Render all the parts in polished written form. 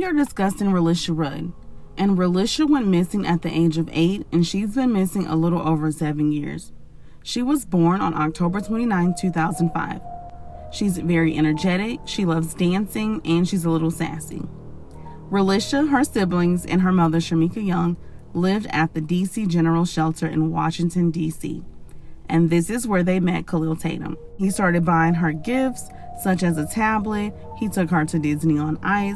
we are discussing Relisha Rudd. And Relisha went missing at the age of 8, and she's been missing a little over 7 years. She was born on October 29, 2005. She's very energetic, she loves dancing, and she's a little sassy. Relisha, her siblings, and her mother, Shamika Young, lived at the D.C. General Shelter in Washington, D.C. And this is where they met Khalil Tatum. He started buying her gifts, such as a tablet. He took her to Disney on Ice,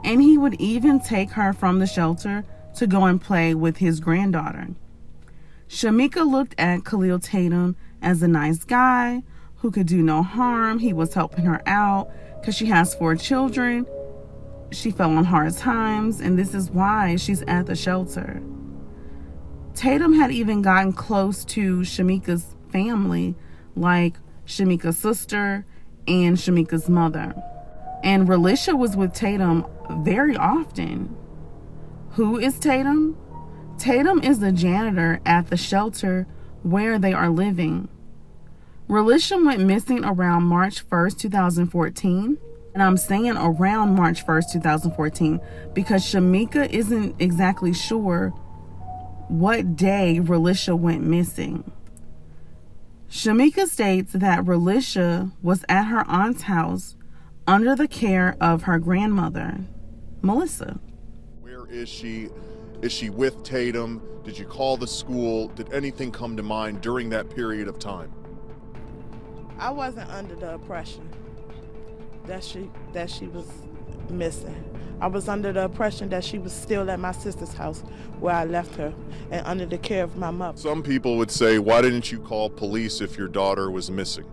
and he would even take her from the shelter to go and play with his granddaughter. Shamika looked at Khalil Tatum as a nice guy who could do no harm. He was helping her out because she has 4 children. She fell on hard times, and this is why she's at the shelter. Tatum had even gotten close to Shamika's family, like Shamika's sister and Shamika's mother. And Relisha was with Tatum very often. Who is Tatum? Tatum is the janitor at the shelter where they are living. Relisha went missing around March 1st, 2014. And I'm saying around March 1st, 2014, because Shamika isn't exactly sure what day Relisha went missing. Shamika states that Relisha was at her aunt's house under the care of her grandmother, Melissa. Where is she? Is she with Tatum? Did you call the school? Did anything come to mind during that period of time? I wasn't under the impression that she was missing. I was under the impression that she was still at my sister's house where I left her and under the care of my mother. Some people would say, why didn't you call police if your daughter was missing?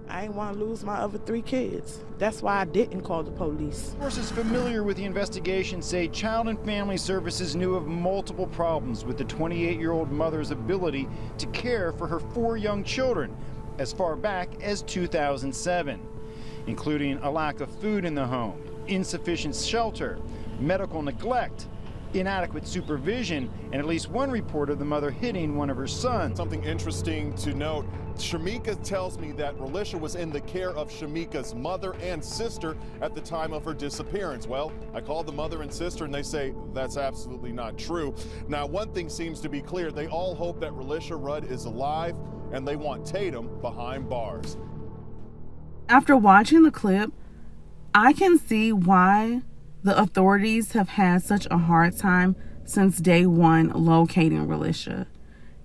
I didn't want to lose my other 3 kids. That's why I didn't call the police. Sources familiar with the investigation say Child and Family Services knew of multiple problems with the 28-year-old mother's ability to care for her 4 young children as far back as 2007, including a lack of food in the home, insufficient shelter, medical neglect, inadequate supervision, and at least one report of the mother hitting one of her sons. Something interesting to note, Shamika tells me that Relisha was in the care of Shamika's mother and sister at the time of her disappearance. Well, I called the mother and sister and they say that's absolutely not true. Now, one thing seems to be clear. They all hope that Relisha Rudd is alive and they want Tatum behind bars. After watching the clip, I can see why the authorities have had such a hard time since day one locating Relisha.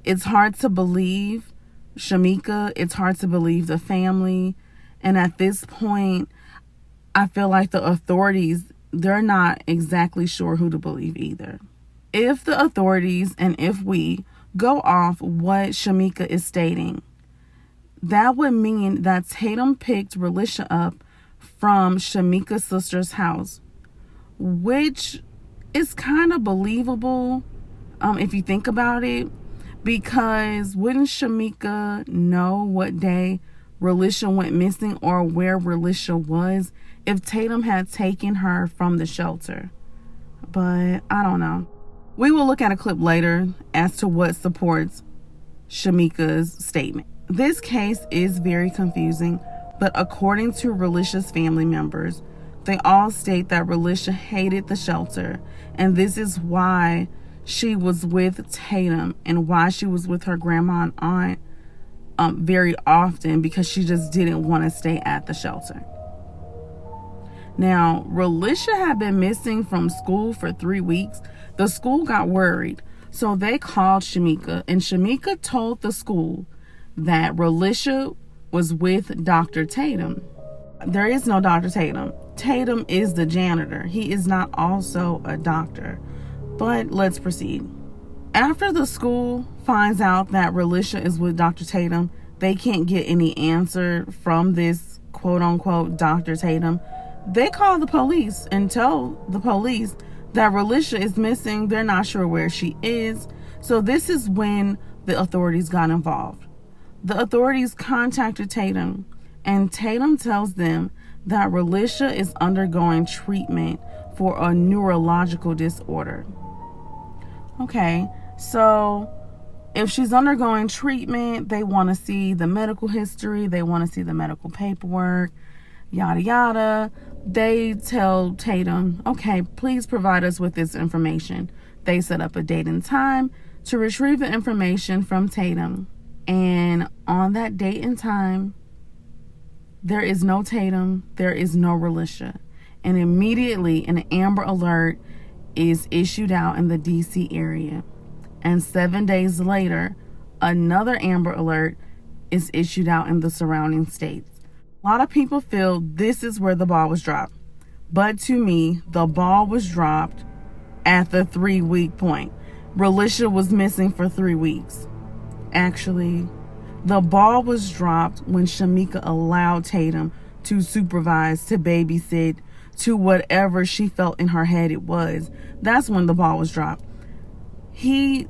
It's hard to believe Shamika, it's hard to believe the family, and at this point, I feel like the authorities, they're not exactly sure who to believe either. If the authorities and if we go off what Shamika is stating, that would mean that Tatum picked Relisha up from Shamika's sister's house, which is kind of believable if you think about it, because wouldn't Shamika know what day Relisha went missing or where Relisha was if Tatum had taken her from the shelter? But I don't know. We will look at a clip later as to what supports Shamika's statement. This case is very confusing, but according to Relisha's family members, they all state that Relisha hated the shelter, and this is why she was with Tatum and why she was with her grandma and aunt very often, because she just didn't want to stay at the shelter. Now, Relisha had been missing from school for 3 weeks. The school got worried, so they called Shamika, and Shamika told the school that Relisha was with Dr. Tatum. There is no Dr. Tatum. Tatum is the janitor. He is not also a doctor. But let's proceed. After the school finds out that Relisha is with Dr. Tatum, they can't get any answer from this quote-unquote Dr. Tatum. They call the police and tell the police that Relisha is missing. They're not sure where she is. So this is when the authorities got involved. The authorities contacted Tatum, and Tatum tells them that Relisha is undergoing treatment for a neurological disorder. Okay, so if she's undergoing treatment, they want to see the medical history, they want to see the medical paperwork, yada yada. They tell Tatum, okay, please provide us with this information. They set up a date and time to retrieve the information from Tatum. And on that date and time, there is no Tatum, there is no Relisha. And immediately an Amber Alert is issued out in the DC area. And 7 days later, another Amber Alert is issued out in the surrounding states. A lot of people feel this is where the ball was dropped. But to me, the ball was dropped at the 3-week point. Relisha was missing for 3 weeks. Actually, the ball was dropped when Shamika allowed Tatum to supervise, to babysit, to whatever she felt in her head it was. That's when the ball was dropped. He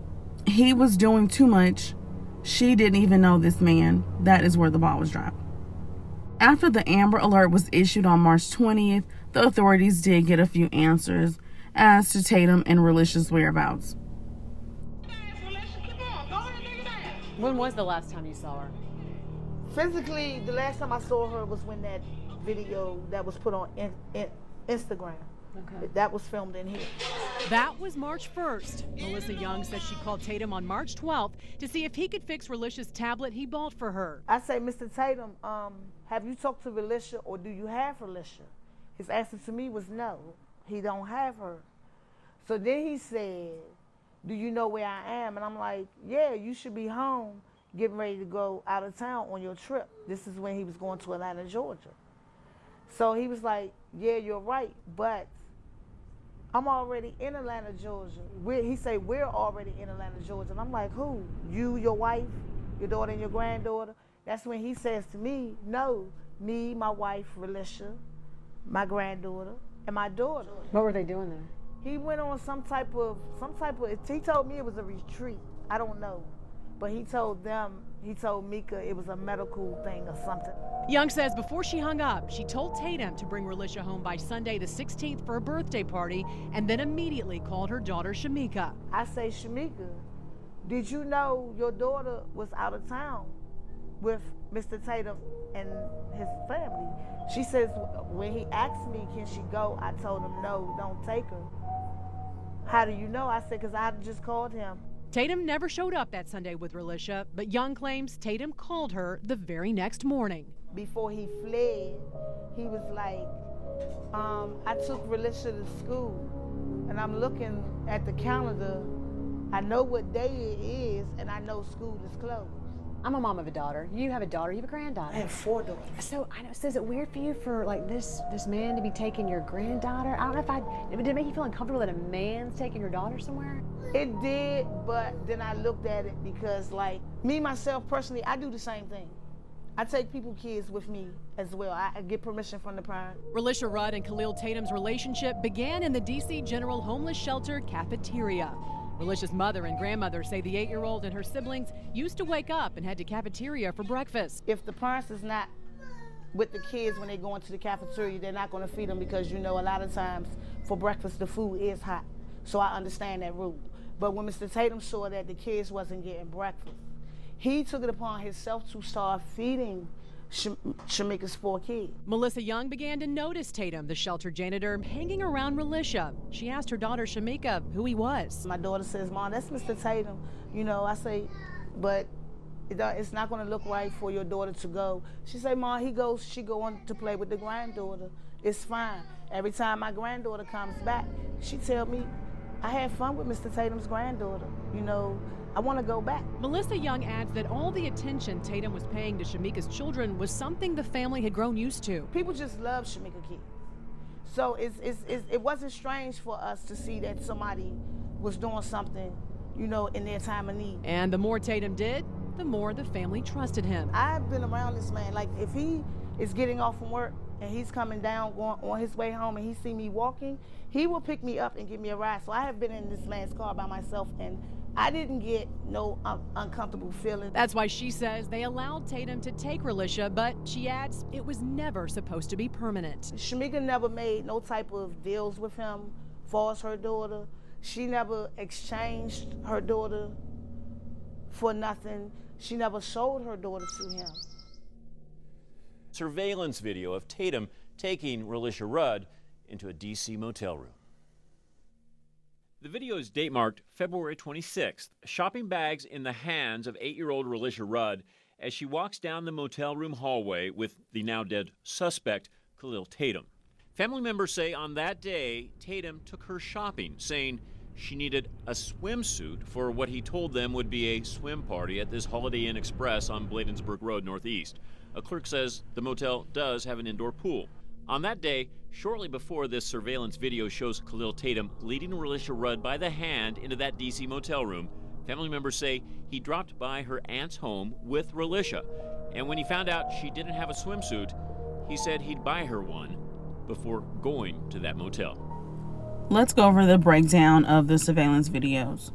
was doing too much. She didn't even know this man. That is where the ball was dropped. After the Amber Alert was issued on March 20th, the authorities did get a few answers as to Tatum and Relisha's whereabouts. When was the last time you saw her? Physically, the last time I saw her was when that video that was put on Instagram. Okay. That was filmed in here. That was March 1st. Melissa Young says she called Tatum on March 12th to see if he could fix Relisha's tablet he bought for her. I say, Mr. Tatum, have you talked to Relisha or do you have Relisha? His answer to me was no, he don't have her. So then he said, do you know where I am? And I'm like, yeah, you should be home getting ready to go out of town on your trip. This is when he was going to Atlanta, Georgia. So he was like, yeah, you're right, but I'm already in Atlanta, Georgia. He said, we're already in Atlanta, Georgia. And I'm like, who? You, your wife, your daughter, and your granddaughter? That's when he says to me, no, me, my wife, Relisha, my granddaughter, and my daughter. What were they doing there? He went on some type of, he told me it was a retreat. I don't know. But he told Mika it was a medical thing or something. Young says before she hung up, she told Tatum to bring Relisha home by Sunday the 16th for a birthday party, and then immediately called her daughter Shamika. I say, Shamika, did you know your daughter was out of town with Mr. Tatum and his family? She says, when he asked me, can she go? I told him, no, don't take her. How do you know? I said, because I just called him. Tatum never showed up that Sunday with Relisha, but Young claims Tatum called her the very next morning. Before he fled, he was like, I took Relisha to school, and I'm looking at the calendar. I know what day it is, and I know school is closed. I'm a mom of a daughter. You have a daughter. You have a granddaughter. I have 4 daughters. So I know. So is it weird for you for like this man to be taking your granddaughter? I don't know did it make you feel uncomfortable that a man's taking your daughter somewhere? It did, but then I looked at it because, like, me myself personally, I do the same thing. I take people's kids with me as well. I get permission from the parent. Relisha Rudd and Khalil Tatum's relationship began in the DC General Homeless Shelter cafeteria. Relisha's mother and grandmother say the 8-year-old and her siblings used to wake up and head to cafeteria for breakfast. If the parents is not with the kids when they go into the cafeteria, they're not going to feed them because, you know, a lot of times for breakfast the food is hot. So I understand that rule. But when Mr. Tatum saw that the kids wasn't getting breakfast, he took it upon himself to start feeding Shamika's 4 kids. Melissa Young began to notice Tatum, the shelter janitor, hanging around Relisha. She asked her daughter Shamika who he was. My daughter says, Mom, that's Mr. Tatum. You know, I say, but it's not going to look right for your daughter to go. She said, Mom, she go on to play with the granddaughter. It's fine. Every time my granddaughter comes back, she tell me, I had fun with Mr. Tatum's granddaughter. You know, I want to go back. Melissa Young adds that all the attention Tatum was paying to Shamika's children was something the family had grown used to. People just love Shamika kids. So it wasn't strange for us to see that somebody was doing something, you know, in their time of need. And the more Tatum did, the more the family trusted him. I've been around this man. Like, if he is getting off from work and he's coming down, going on his way home, and he see me walking, he will pick me up and give me a ride. So I have been in this man's car by myself, and I didn't get no uncomfortable feeling. That's why she says they allowed Tatum to take Relisha, but she adds it was never supposed to be permanent. Shamika never made no type of deals with him for her daughter. She never exchanged her daughter for nothing. She never sold her daughter to him. Surveillance video of Tatum taking Relisha Rudd into a D.C. motel room. The video is date marked February 26th, shopping bags in the hands of 8-year-old Relisha Rudd as she walks down the motel room hallway with the now dead suspect, Khalil Tatum. Family members say on that day, Tatum took her shopping, saying she needed a swimsuit for what he told them would be a swim party at this Holiday Inn Express on Bladensburg Road Northeast. A clerk says the motel does have an indoor pool. On that day, shortly before this surveillance video shows Khalil Tatum leading Relisha Rudd by the hand into that D.C. motel room, family members say he dropped by her aunt's home with Relisha, and when he found out she didn't have a swimsuit, he said he'd buy her one before going to that motel. Let's go over the breakdown of the surveillance videos.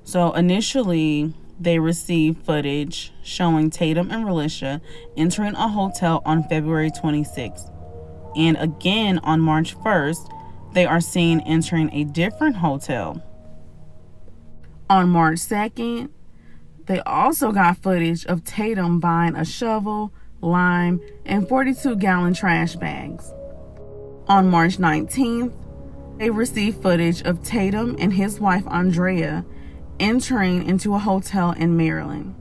So initially, they received footage showing Tatum and Relisha entering a hotel on February 26th. And again on March 1st, they are seen entering a different hotel. On March 2nd, they also got footage of Tatum buying a shovel, lime, and 42-gallon trash bags. On March 19th, they received footage of Tatum and his wife Andrea entering into a hotel in Maryland.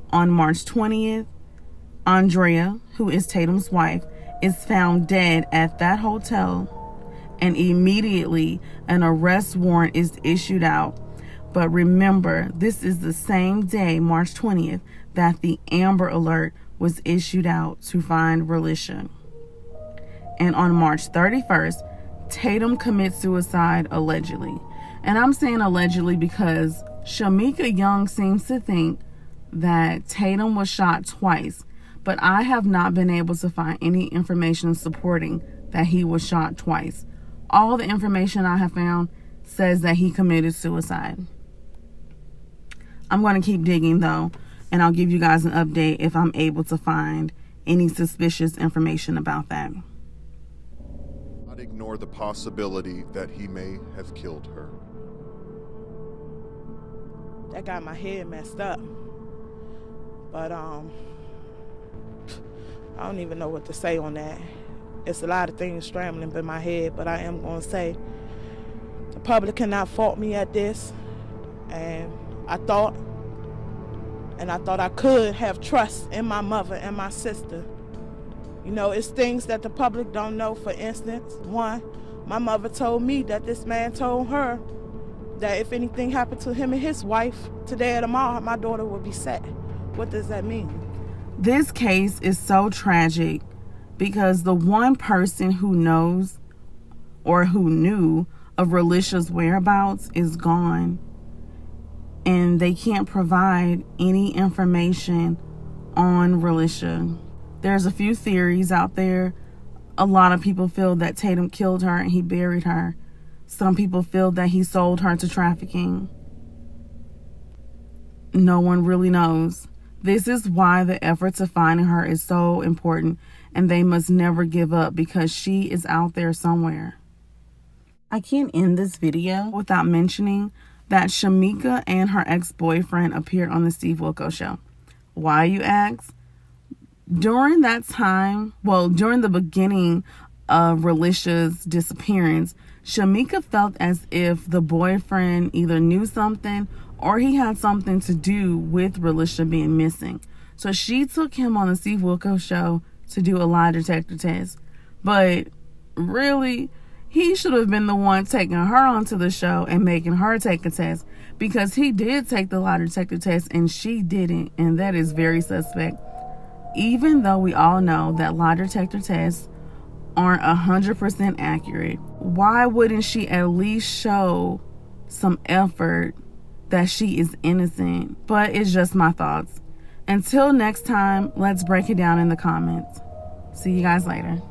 On March 20th, Andrea, who is Tatum's wife, is found dead at that hotel, and immediately an arrest warrant is issued out. But remember, this is the same day, March 20th, that the Amber Alert was issued out to find Relisha. And on March 31st, Tatum commits suicide allegedly. And I'm saying allegedly because Shamika Young seems to think that Tatum was shot twice, but I have not been able to find any information supporting that he was shot twice. All the information I have found says that he committed suicide. I'm going to keep digging though, and I'll give you guys an update if I'm able to find any suspicious information about that. Not ignore the possibility that he may have killed her. That got my head messed up. But I don't even know what to say on that. It's a lot of things scrambling in my head, but I am going to say the public cannot fault me at this. And I thought I could have trust in my mother and my sister. You know, it's things that the public don't know. For instance, one, my mother told me that this man told her that if anything happened to him and his wife today or tomorrow, my daughter would be set. What does that mean? This case is so tragic because the one person who knows or who knew of Relisha's whereabouts is gone, and they can't provide any information on Relisha. There's a few theories out there. A lot of people feel that Tatum killed her and he buried her. Some people feel that he sold her to trafficking. No one really knows. This is why the effort to finding her is so important, and they must never give up because she is out there somewhere. I can't end this video without mentioning that Shamika and her ex-boyfriend appeared on the Steve Wilkos show. Why, you ask? During that time, during the beginning of Relisha's disappearance, Shamika felt as if the boyfriend either knew something or he had something to do with Relisha being missing. So she took him on the Steve Wilkos show to do a lie detector test. But really, he should have been the one taking her onto the show and making her take a test, because he did take the lie detector test and she didn't, and that is very suspect. Even though we all know that lie detector tests aren't 100% accurate, why wouldn't she at least show some effort that she is innocent? But it's just my thoughts. Until next time, let's break it down in the comments. See you guys later.